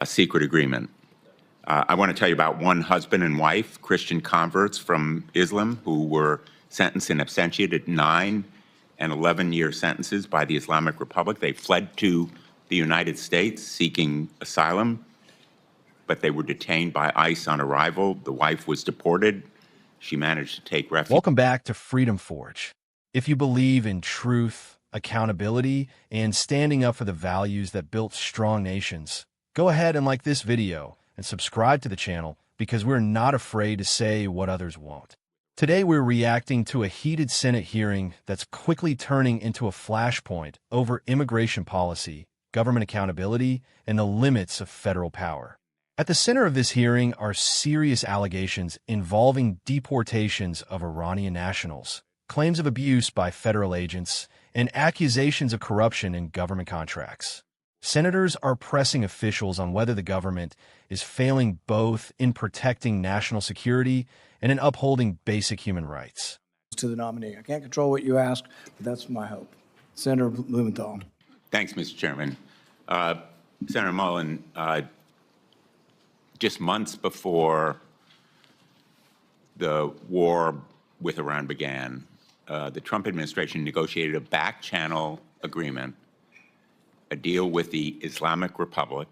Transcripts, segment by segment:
a secret agreement. I want to tell you about one husband and wife, Christian converts from Islam, who were sentenced in absentia to 9 and 11-year sentences by the Islamic Republic. They fled to the United States seeking asylum, but they were detained by ICE on arrival. The wife was deported. She managed to take refuge. Welcome back to Freedom Forge. If you believe in truth, accountability, and standing up for the values that built strong nations, go ahead and like this video and subscribe to the channel because we're not afraid to say what others won't. Today, we're reacting to a heated Senate hearing that's quickly turning into a flashpoint over immigration policy, government accountability, and the limits of federal power. At the center of this hearing are serious allegations involving deportations of Iranian nationals, claims of abuse by federal agents, and accusations of corruption in government contracts. Senators are pressing officials on whether the government is failing both in protecting national security and in upholding basic human rights. To the nominee. I can't control what you ask, but that's my hope. Senator Blumenthal. Thanks, Mr. Chairman. Senator Mullen, just months before the war with Iran began, the Trump administration negotiated a back-channel agreement, a deal with the Islamic Republic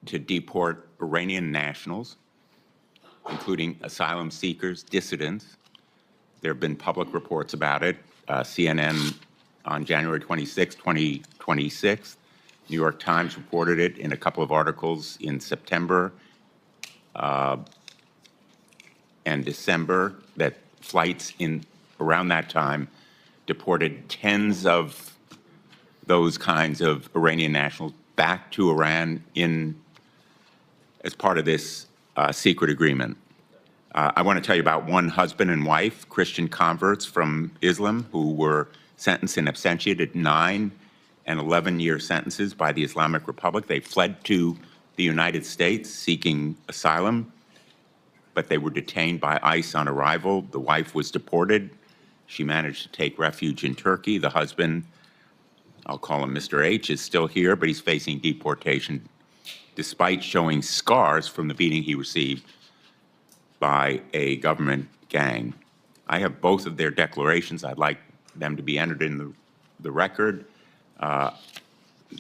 to deport Iranian nationals, including asylum seekers, dissidents. There have been public reports about it. CNN on January 26, 2026. New York Times reported it in a couple of articles in September and December, that flights in around that time deported tens of those kinds of Iranian nationals back to Iran as part of this secret agreement. I want to tell you about one husband and wife, Christian converts from Islam, who were sentenced in absentia to 9 and 11-year sentences by the Islamic Republic. They fled to the United States seeking asylum, but they were detained by ICE on arrival. The wife was deported. She managed to take refuge in Turkey. The husband, I'll call him Mr. H, is still here, but he's facing deportation despite showing scars from the beating he received by a government gang. I have both of their declarations. I'd like them to be entered in the record.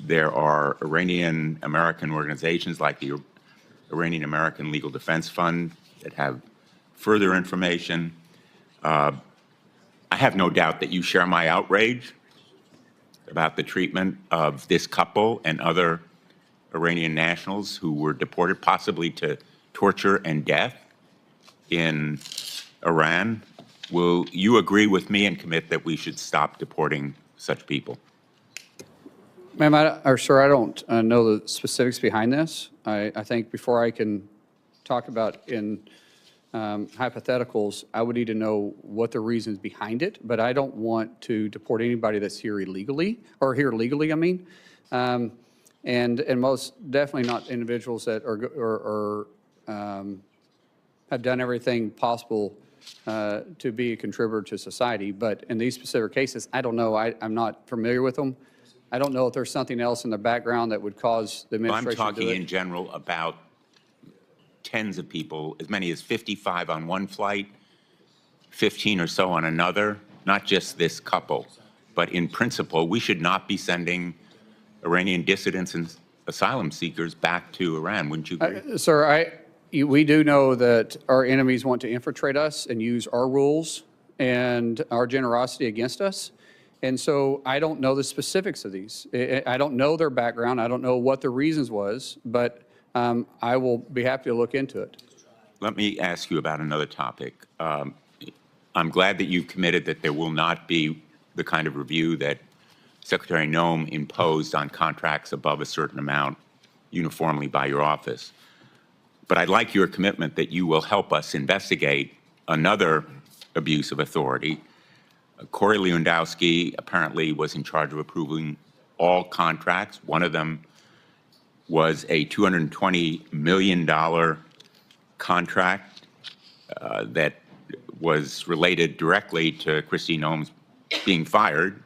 There are Iranian American organizations like the Iranian American Legal Defense Fund that have further information. I have no doubt that you share my outrage about the treatment of this couple and other Iranian nationals who were deported possibly to torture and death in Iran. Will you agree with me and commit that we should stop deporting such people? Ma'am, sir, I don't know the specifics behind this. I think before I can talk about in hypotheticals, I would need to know what the reasons behind it, but I don't want to deport anybody that's here illegally, or here legally, I mean. And most definitely not individuals that have done everything possible to be a contributor to society. But in these specific cases, I don't know. I'm not familiar with them. I don't know if there's something else in the background that would cause the administration I'm talking to do it. in general about tens of people, as many as 55 on one flight, 15 or so on another, not just this couple. But in principle, we should not be sending Iranian dissidents and asylum seekers back to Iran. Wouldn't you agree? Sir, we do know that our enemies want to infiltrate us and use our rules and our generosity against us. And so I don't know the specifics of these. I don't know their background. I don't know what the reasons was, but I will be happy to look into it. Let me ask you about another topic. I'm glad that you've committed that there will not be the kind of review that Secretary Noem imposed on contracts above a certain amount uniformly by your office. But I'd like your commitment that you will help us investigate another abuse of authority. Corey Lewandowski apparently was in charge of approving all contracts. One of them was a $220 million contract that was related directly to Kristi Noem's being fired.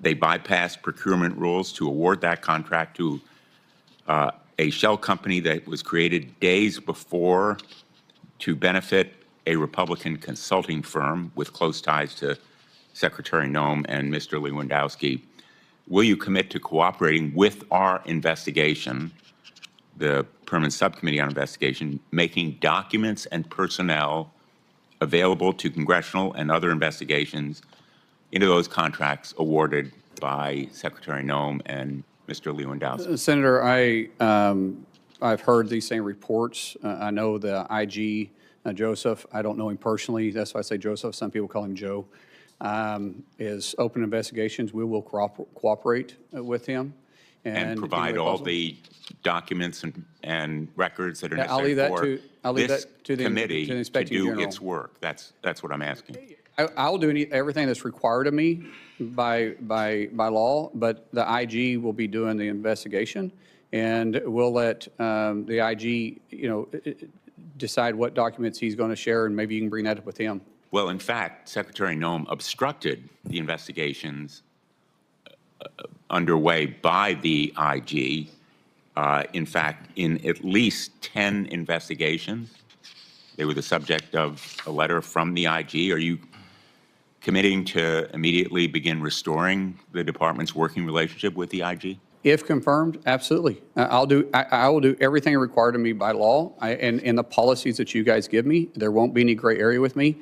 They bypassed procurement rules to award that contract to a shell company that was created days before to benefit a Republican consulting firm with close ties to Secretary Noem and Mr. Lewandowski. Will you commit to cooperating with our investigation, the Permanent Subcommittee on Investigation, making documents and personnel available to congressional and other investigations into those contracts awarded by Secretary Noem and Mr. Lewandowski? Senator, I've heard these same reports. I know the IG, Joseph, I don't know him personally. That's why I say Joseph. Some people call him Joe. Is open investigations. We will cooperate with him. And provide all the documents and records that are I'll leave necessary that for this to the committee to Inspector do General. its work. That's what I'm asking. I'll do everything that's required of me by law, but the IG will be doing the investigation, and we'll let the IG, decide what documents he's going to share, and maybe you can bring that up with him. Well, in fact, Secretary Noem obstructed the investigations underway by the IG. In fact, in at least 10 investigations, they were the subject of a letter from the IG. Are you committing to immediately begin restoring the department's working relationship with the IG? If confirmed, absolutely. I will do everything required of me by law and the policies that you guys give me. There won't be any gray area with me.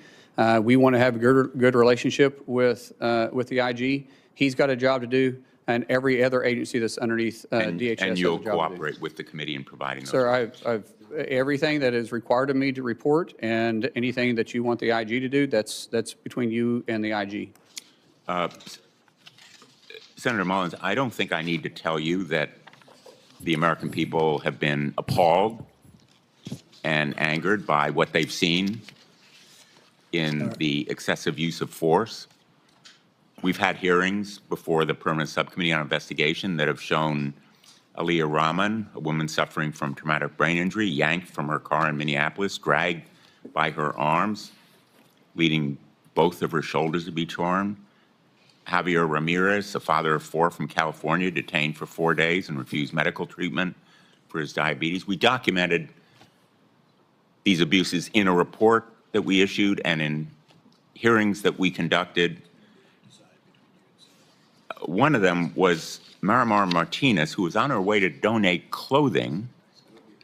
We want to have a good relationship with the IG. He's got a job to do, and every other agency that's underneath DHS And has you'll a job to do. cooperate with the committee in providing those? Sir, I've everything that is required of me to report, and anything that you want the IG to do, that's between you and the IG. Senator Mullins, I don't think I need to tell you that the American people have been appalled and angered by what they've seen in the excessive use of force. We've had hearings before the Permanent Subcommittee on Investigation that have shown Aliyah Rahman, a woman suffering from traumatic brain injury, yanked from her car in Minneapolis, dragged by her arms, leading both of her shoulders to be torn. Javier Ramirez, a father of 4 from California, detained for 4 days and refused medical treatment for his diabetes. We documented these abuses in a report that we issued and in hearings that we conducted. One of them was Marimar Martinez, who was on her way to donate clothing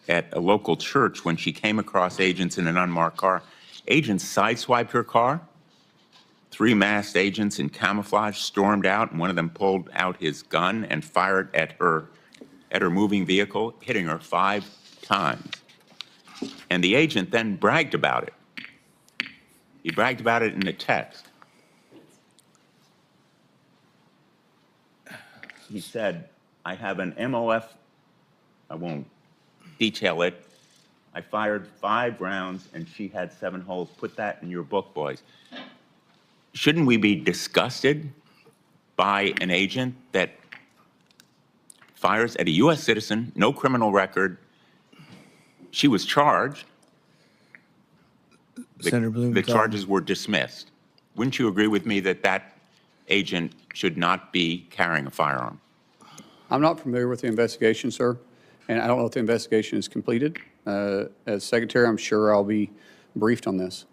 at a local church when she came across agents in an unmarked car. Agents sideswiped her car. 3 masked agents in camouflage stormed out, and one of them pulled out his gun and fired at her moving vehicle, hitting her 5 times. And the agent then bragged about it. He bragged about it in a text. He said, I have an MOF, I won't detail it. I fired 5 rounds and she had 7 holes. Put that in your book, boys. Shouldn't we be disgusted by an agent that fires at a U.S. citizen, no criminal record? She was charged. Senator Blumenthal. The charges were dismissed. Wouldn't you agree with me that that agent should not be carrying a firearm? I'm not familiar with the investigation, sir, and I don't know if the investigation is completed. As Secretary, I'm sure I'll be briefed on this.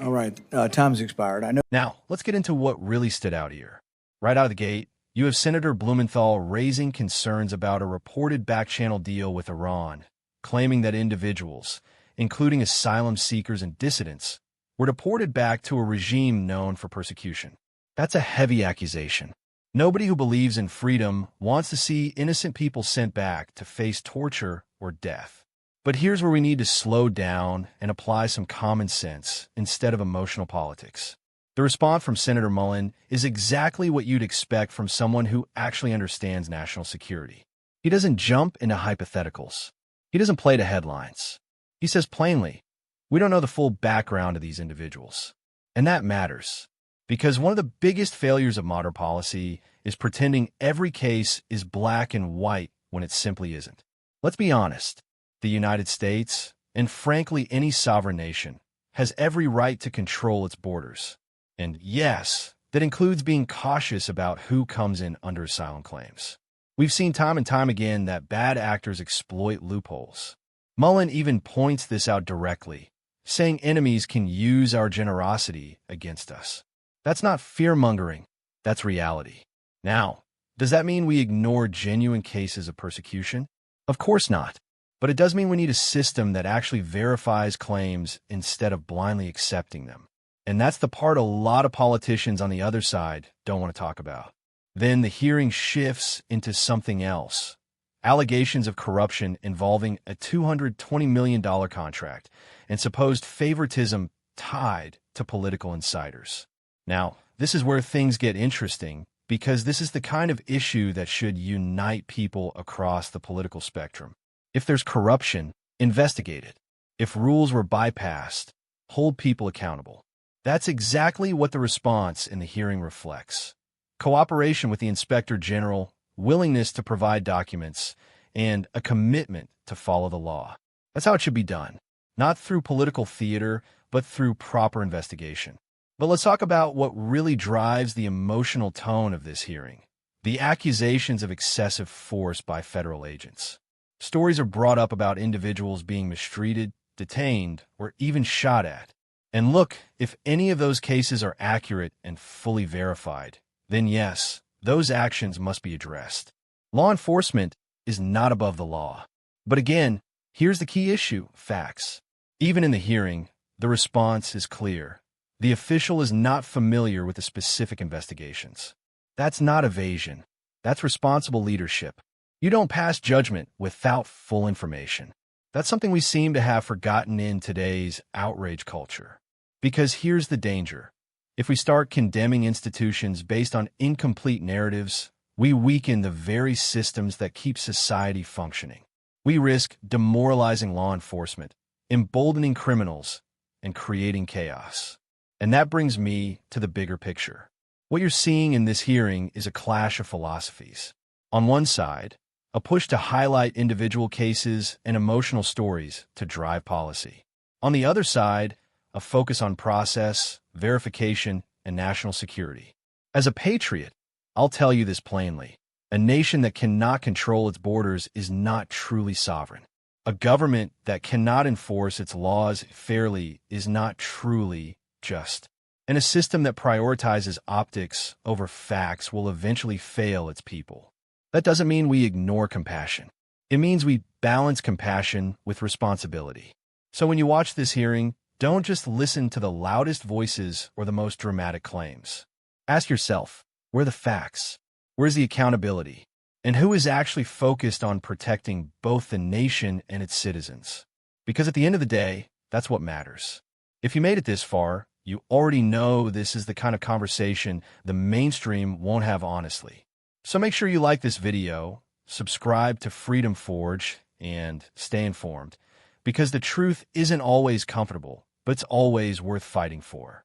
All right, time's expired. I know. Now, let's get into what really stood out here. Right out of the gate, you have Senator Blumenthal raising concerns about a reported back-channel deal with Iran, claiming that individuals, including asylum seekers and dissidents, were deported back to a regime known for persecution. That's a heavy accusation. Nobody who believes in freedom wants to see innocent people sent back to face torture or death. But here's where we need to slow down and apply some common sense instead of emotional politics. The response from Senator Mullen is exactly what you'd expect from someone who actually understands national security. He doesn't jump into hypotheticals. He doesn't play to headlines. He says plainly, we don't know the full background of these individuals. And that matters, because one of the biggest failures of modern policy is pretending every case is black and white when it simply isn't. Let's be honest. The United States, and frankly any sovereign nation, has every right to control its borders. And yes, that includes being cautious about who comes in under asylum claims. We've seen time and time again that bad actors exploit loopholes. Mullen even points this out directly, saying enemies can use our generosity against us. That's not fear-mongering, that's reality. Now, does that mean we ignore genuine cases of persecution? Of course not. But it does mean we need a system that actually verifies claims instead of blindly accepting them. And that's the part a lot of politicians on the other side don't want to talk about. Then the hearing shifts into something else. Allegations of corruption involving a $220 million contract and supposed favoritism tied to political insiders. Now, this is where things get interesting because this is the kind of issue that should unite people across the political spectrum. If there's corruption, investigate it. If rules were bypassed, hold people accountable. That's exactly what the response in the hearing reflects. Cooperation with the Inspector General, willingness to provide documents, and a commitment to follow the law. That's how it should be done. Not through political theater, but through proper investigation. But let's talk about what really drives the emotional tone of this hearing. The accusations of excessive force by federal agents. Stories are brought up about individuals being mistreated, detained, or even shot at. And look, if any of those cases are accurate and fully verified, then yes, those actions must be addressed. Law enforcement is not above the law. But again, here's the key issue: facts. Even in the hearing, the response is clear. The official is not familiar with the specific investigations. That's not evasion. That's responsible leadership. You don't pass judgment without full information. That's something we seem to have forgotten in today's outrage culture. Because here's the danger. If we start condemning institutions based on incomplete narratives, we weaken the very systems that keep society functioning. We risk demoralizing law enforcement, emboldening criminals, and creating chaos. And that brings me to the bigger picture. What you're seeing in this hearing is a clash of philosophies. On one side, a push to highlight individual cases and emotional stories to drive policy. On the other side, a focus on process, verification, and national security. As a patriot, I'll tell you this plainly. A nation that cannot control its borders is not truly sovereign. A government that cannot enforce its laws fairly is not truly just. And a system that prioritizes optics over facts will eventually fail its people. That doesn't mean we ignore compassion. It means we balance compassion with responsibility. So when you watch this hearing, don't just listen to the loudest voices or the most dramatic claims. Ask yourself, where are the facts? Where's the accountability? And who is actually focused on protecting both the nation and its citizens? Because at the end of the day, that's what matters. If you made it this far, you already know this is the kind of conversation the mainstream won't have honestly. So make sure you like this video, subscribe to Freedom Forge, and stay informed. Because the truth isn't always comfortable, but it's always worth fighting for.